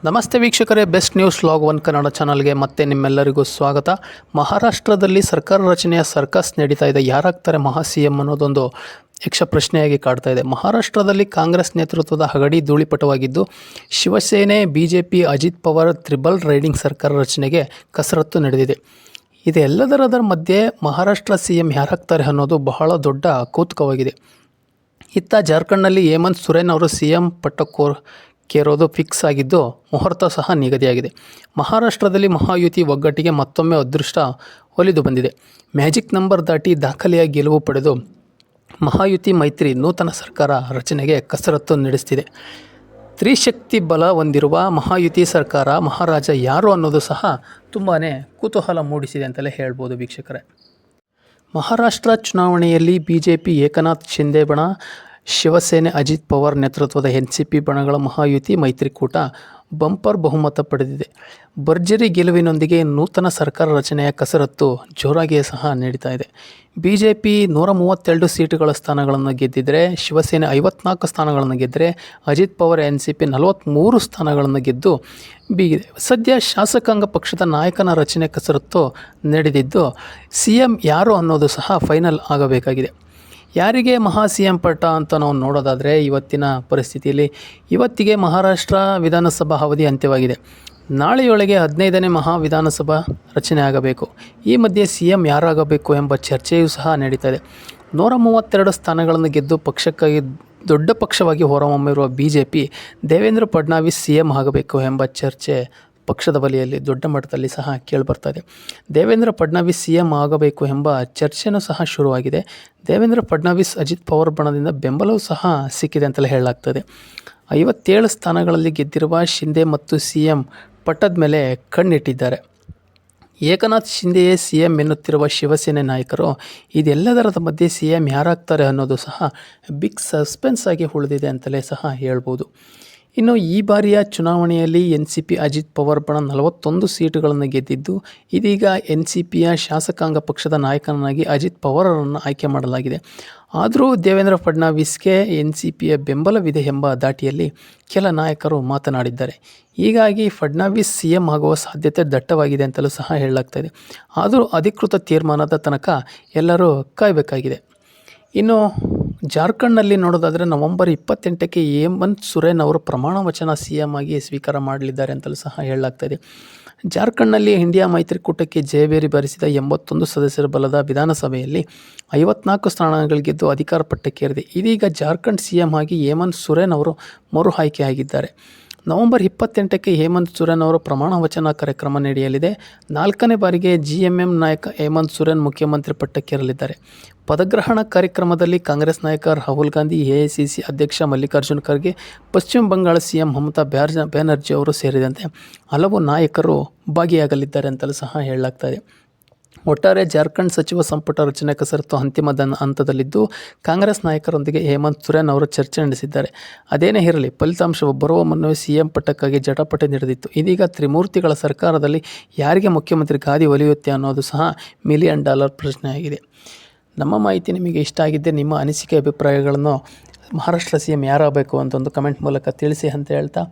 ನಮಸ್ತೆ ವೀಕ್ಷಕರೇ, best news log 1 Kannada ಚಾನಲ್ಗೆ ಮತ್ತೆ ನಿಮ್ಮೆಲ್ಲರಿಗೂ ಸ್ವಾಗತ. ಮಹಾರಾಷ್ಟ್ರದಲ್ಲಿ ಸರ್ಕಾರ ರಚನೆಯ ಸರ್ಕಸ್ ನಡೀತಾ ಇದೆ. ಯಾರಾಗ್ತಾರೆ ಮಹಾ ಸಿ ಎಂ ಅನ್ನೋದೊಂದು ಯಕ್ಷ ಪ್ರಶ್ನೆಯಾಗಿ ಕಾಡ್ತಾ ಇದೆ. ಮಹಾರಾಷ್ಟ್ರದಲ್ಲಿ ಕಾಂಗ್ರೆಸ್ ನೇತೃತ್ವದ ಹಗಡಿ ಧೂಳಿಪಟವಾಗಿದ್ದು, Shiv Sena, BJP, Ajit Pawar triple riding ಸರ್ಕಾರ ರಚನೆಗೆ ಕಸರತ್ತು ನಡೆದಿದೆ. ಇದೆಲ್ಲದರ ಮಧ್ಯೆ ಮಹಾರಾಷ್ಟ್ರ ಸಿ ಎಂ ಯಾರಾಗ್ತಾರೆ ಅನ್ನೋದು ಬಹಳ ದೊಡ್ಡ ಕೌತುಕವಾಗಿದೆ. ಇತ್ತ ಜಾರ್ಖಂಡ್ನಲ್ಲಿ ಹೇಮಂತ್ ಸೊರೇನ್ ಅವರು ಸಿ ಎಂ ಪಟ್ಟಕ್ಕೇರೋದು ಫಿಕ್ಸ್ ಆಗಿದ್ದು, ಮುಹೂರ್ತ ಸಹ ನಿಗದಿಯಾಗಿದೆ. ಮಹಾರಾಷ್ಟ್ರದಲ್ಲಿ ಮಹಾಯುತಿ ಒಗ್ಗಟ್ಟಿಗೆ ಮತ್ತೊಮ್ಮೆ ಅದೃಷ್ಟ ಒಲಿದು ಬಂದಿದೆ. ಮ್ಯಾಜಿಕ್ ನಂಬರ್ ದಾಟಿ ದಾಖಲೆಯ ಗೆಲುವು ಪಡೆದು ಮಹಾಯುತಿ ಮೈತ್ರಿ ನೂತನ ಸರ್ಕಾರ ರಚನೆಗೆ ಕಸರತ್ತು ನಡೆಸ್ತಿದೆ. ತ್ರಿಶಕ್ತಿ ಬಲ ಹೊಂದಿರುವ ಮಹಾಯುತಿ ಸರ್ಕಾರ ಮಹಾರಾಜ ಯಾರು ಅನ್ನೋದು ಸಹ ತುಂಬಾ ಕುತೂಹಲ ಮೂಡಿಸಿದೆ ಅಂತಲೇ ಹೇಳ್ಬೋದು ವೀಕ್ಷಕರೇ. ಮಹಾರಾಷ್ಟ್ರ ಚುನಾವಣೆಯಲ್ಲಿ ಬಿಜೆಪಿ ಏಕನಾಥ್ ಶಿಂದೆ ಬಣ, ಶಿವಸೇನೆ ಅಜಿತ್ ಪವಾರ್ ನೇತೃತ್ವದ ಎನ್ಸಿಪಿ ಬಣಗಳ ಮಹಾಯುತಿ ಮೈತ್ರಿಕೂಟ ಬಂಪರ್ ಬಹುಮತ ಪಡೆದಿದೆ. ಭರ್ಜರಿ ಗೆಲುವಿನೊಂದಿಗೆ ನೂತನ ಸರ್ಕಾರ ರಚನೆಯ ಕಸರತ್ತು ಜೋರಾಗಿಯೇ ಸಹ ನಡೀತಾ ಇದೆ. ಬಿಜೆಪಿ 132 ಸೀಟುಗಳ ಸ್ಥಾನಗಳನ್ನು ಗೆದ್ದಿದ್ದರೆ, ಶಿವಸೇನೆ 54 ಸ್ಥಾನಗಳನ್ನು ಗೆದ್ದರೆ, ಅಜಿತ್ ಪವಾರ್ ಎನ್ಸಿಪಿ 43 ಸ್ಥಾನಗಳನ್ನು ಗೆದ್ದು ಬೀಗಿದೆ. ಸದ್ಯ ಶಾಸಕಾಂಗ ಪಕ್ಷದ ನಾಯಕನ ರಚನೆ ಕಸರತ್ತು ನಡೆದಿದ್ದು, ಸಿ ಎಂ ಯಾರು ಅನ್ನೋದು ಸಹ ಫೈನಲ್ ಆಗಬೇಕಾಗಿದೆ. ಯಾರಿಗೆ ಮಹಾ ಸಿ ಎಂ ಪಟ್ಟ ಅಂತ ನಾವು ನೋಡೋದಾದರೆ, ಇವತ್ತಿನ ಪರಿಸ್ಥಿತಿಯಲ್ಲಿ ಇವತ್ತಿಗೆ ಮಹಾರಾಷ್ಟ್ರ ವಿಧಾನಸಭಾ ಅವಧಿ ಅಂತ್ಯವಾಗಿದೆ. ನಾಳೆಯೊಳಗೆ 15ನೇ ಮಹಾ ವಿಧಾನಸಭಾ ರಚನೆ ಆಗಬೇಕು. ಈ ಮಧ್ಯೆ ಸಿ ಎಂ ಯಾರಾಗಬೇಕು ಎಂಬ ಚರ್ಚೆಯೂ ಸಹ ನಡೀತಾ ಇದೆ. 132 ಸ್ಥಾನಗಳನ್ನು ಗೆದ್ದು ಪಕ್ಷಕ್ಕಾಗಿ ದೊಡ್ಡ ಪಕ್ಷವಾಗಿ ಹೊರಹೊಮ್ಮಿರುವ BJP Devendra Fadnavis C M ಆಗಬೇಕು ಎಂಬ ಚರ್ಚೆ ಪಕ್ಷದ ಬಳಿಯಲ್ಲಿ ದೊಡ್ಡ ಮಟ್ಟದಲ್ಲಿ ಸಹ ಕೇಳಿಬರ್ತಾಯಿದೆ. ದೇವೇಂದ್ರ ಫಡ್ನವೀಸ್ ಸಿ ಎಂ ಆಗಬೇಕು ಎಂಬ ಚರ್ಚೆನೂ ಸಹ ಶುರುವಾಗಿದೆ. ದೇವೇಂದ್ರ ಫಡ್ನವೀಸ್ ಅಜಿತ್ ಪವಾರ್ ಬಣದಿಂದ ಬೆಂಬಲವೂ ಸಹ ಸಿಕ್ಕಿದೆ ಅಂತಲೇ ಹೇಳಲಾಗ್ತದೆ. 57 ಸ್ಥಾನಗಳಲ್ಲಿ ಗೆದ್ದಿರುವ ಶಿಂದೆ ಮತ್ತು ಸಿ ಎಂ ಪಟ್ಟದ ಮೇಲೆ ಕಣ್ಣಿಟ್ಟಿದ್ದಾರೆ. ಏಕನಾಥ್ ಶಿಂದೆಯೇ ಸಿ ಎಂ ಎನ್ನುತ್ತಿರುವ ಶಿವಸೇನೆ ನಾಯಕರು ಇದೆಲ್ಲದರ ಮಧ್ಯೆ ಸಿ ಎಂ ಯಾರಾಗ್ತಾರೆ ಅನ್ನೋದು ಸಹ ಬಿಗ್ ಸಸ್ಪೆನ್ಸ್ ಆಗಿ ಉಳಿದಿದೆ ಅಂತಲೇ ಸಹ ಹೇಳ್ಬೋದು. ಇನ್ನು ಈ ಬಾರಿಯ ಚುನಾವಣೆಯಲ್ಲಿ ಎನ್ಸಿಪಿ ಅಜಿತ್ ಪವಾರ್ ಬಣ 41 ಸೀಟುಗಳನ್ನು ಗೆದ್ದಿದ್ದು, ಇದೀಗ ಎನ್ಸಿಪಿಯ ಶಾಸಕಾಂಗ ಪಕ್ಷದ ನಾಯಕನಾಗಿ ಅಜಿತ್ ಪವಾರರನ್ನು ಆಯ್ಕೆ ಮಾಡಲಾಗಿದೆ. ಆದರೂ ದೇವೇಂದ್ರ ಫಡ್ನವೀಸ್ಗೆ ಎನ್ಸಿಪಿಯ ಬೆಂಬಲವಿದೆ ಎಂಬ ದಾಟಿಯಲ್ಲಿ ಕೆಲ ನಾಯಕರು ಮಾತನಾಡಿದ್ದಾರೆ. ಹೀಗಾಗಿ ಫಡ್ನವೀಸ್ ಸಿ ಎಂ ಆಗುವ ಸಾಧ್ಯತೆ ದಟ್ಟವಾಗಿದೆ ಅಂತಲೂ ಸಹ ಹೇಳಲಾಗ್ತಾಯಿದೆ. ಆದರೂ ಅಧಿಕೃತ ತೀರ್ಮಾನದ ತನಕ ಎಲ್ಲರೂ ಕಾಯಬೇಕಾಗಿದೆ. ಇನ್ನು ಜಾರ್ಖಂಡ್ನಲ್ಲಿ ನೋಡೋದಾದರೆ ನವೆಂಬರ್ 28ಕ್ಕೆ ಹೇಮಂತ್ ಸೊರೇನ್ ಅವರು ಪ್ರಮಾಣ ವಚನ ಸಿ ಎಂ ಆಗಿ ಸ್ವೀಕಾರ ಮಾಡಲಿದ್ದಾರೆ ಅಂತಲೂ ಸಹ ಹೇಳಲಾಗ್ತಾಯಿದೆ. ಜಾರ್ಖಂಡ್ನಲ್ಲಿ ಇಂಡಿಯಾ ಮೈತ್ರಿಕೂಟಕ್ಕೆ ಜಯಭೇರಿ ಬಾರಿಸಿದ 81 ಸದಸ್ಯರ ಬಲದ ವಿಧಾನಸಭೆಯಲ್ಲಿ 54 ಸ್ಥಾನಗಳು ಗೆದ್ದು ಅಧಿಕಾರ ಪಟ್ಟಕ್ಕೇರಿದೆ. ಇದೀಗ ಜಾರ್ಖಂಡ್ ಸಿ ಎಂ ಆಗಿ ಹೇಮಂತ್ ಸೊರೇನ್ ಅವರು ಮರು ಆಯ್ಕೆಯಾಗಿದ್ದಾರೆ. ನವೆಂಬರ್ 28ಕ್ಕೆ ಹೇಮಂತ್ ಸೊರೇನ್ ಅವರ ಪ್ರಮಾಣ ವಚನ ಕಾರ್ಯಕ್ರಮ ನಡೆಯಲಿದೆ. 4ನೇ ಬಾರಿಗೆ ಜಿಎಂಎಂ ನಾಯಕ ಹೇಮಂತ್ ಸೊರೇನ್ ಮುಖ್ಯಮಂತ್ರಿ ಪಟ್ಟಕ್ಕೇರಲಿದ್ದಾರೆ. ಪದಗ್ರಹಣ ಕಾರ್ಯಕ್ರಮದಲ್ಲಿ ಕಾಂಗ್ರೆಸ್ ನಾಯಕ ರಾಹುಲ್ ಗಾಂಧಿ, ಎಐಸಿಸಿ ಅಧ್ಯಕ್ಷ ಮಲ್ಲಿಕಾರ್ಜುನ್ ಖರ್ಗೆ, ಪಶ್ಚಿಮ ಬಂಗಾಳ ಸಿಎಂ ಮಮತಾ ಬ್ಯಾನರ್ಜಿ ಅವರು ಸೇರಿದಂತೆ ಹಲವು ನಾಯಕರು ಭಾಗಿಯಾಗಲಿದ್ದಾರೆ ಅಂತಲೂ ಸಹ ಹೇಳಲಾಗ್ತಾಯಿದೆ. ಒಟ್ಟಾರೆ ಜಾರ್ಖಂಡ್ ಸಚಿವ ಸಂಪುಟ ರಚನೆ ಕಸರತ್ತು ಅಂತಿಮ ಹಂತದಲ್ಲಿದ್ದು, ಕಾಂಗ್ರೆಸ್ ನಾಯಕರೊಂದಿಗೆ ಹೇಮಂತ್ ಸೊರೇನ್ ಅವರು ಚರ್ಚೆ ನಡೆಸಿದ್ದಾರೆ. ಅದೇನೇ ಇರಲಿ, ಫಲಿತಾಂಶ ಬರುವ ಮುನ್ನವೇ ಸಿಎಂ ಪಟ್ಟಕ್ಕಾಗಿ ಜಟಾಪಟಿ ನಡೆದಿತ್ತು. ಇದೀಗ ತ್ರಿಮೂರ್ತಿಗಳ ಸರ್ಕಾರದಲ್ಲಿ ಯಾರಿಗೆ ಮುಖ್ಯಮಂತ್ರಿ ಗಾದಿ ಒಲಿಯುತ್ತೆ ಅನ್ನೋದು ಸಹ $1 ಮಿಲಿಯನ್ ಪ್ರಶ್ನೆಯಾಗಿದೆ. ನಮ್ಮ ಮಾಹಿತಿ ನಿಮಗೆ ಇಷ್ಟ ಆಗಿದ್ದರೆ ನಿಮ್ಮ ಅನಿಸಿಕೆ ಅಭಿಪ್ರಾಯಗಳನ್ನು ಮಹಾರಾಷ್ಟ್ರ ಸಿ ಎಂ ಯಾರಾಗಬೇಕು ಅಂತ ಒಂದು ಕಮೆಂಟ್ ಮೂಲಕ ತಿಳಿಸಿ ಅಂತ ಹೇಳ್ತಾ,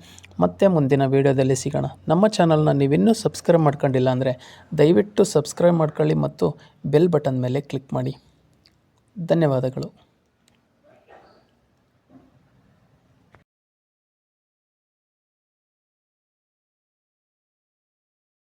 ಮತ್ತೆ ಮುಂದಿನ ವೀಡಿಯೋದಲ್ಲಿ ಸಿಗೋಣ. ನಮ್ಮ ಚಾನಲ್ನ ನೀವಿನ್ನೂ ಸಬ್ಸ್ಕ್ರೈಬ್ ಮಾಡ್ಕೊಂಡಿಲ್ಲ ಅಂದರೆ ದಯವಿಟ್ಟು ಸಬ್ಸ್ಕ್ರೈಬ್ ಮಾಡ್ಕೊಳ್ಳಿ ಮತ್ತು ಬೆಲ್ ಬಟನ್ ಮೇಲೆ ಕ್ಲಿಕ್ ಮಾಡಿ. ಧನ್ಯವಾದಗಳು.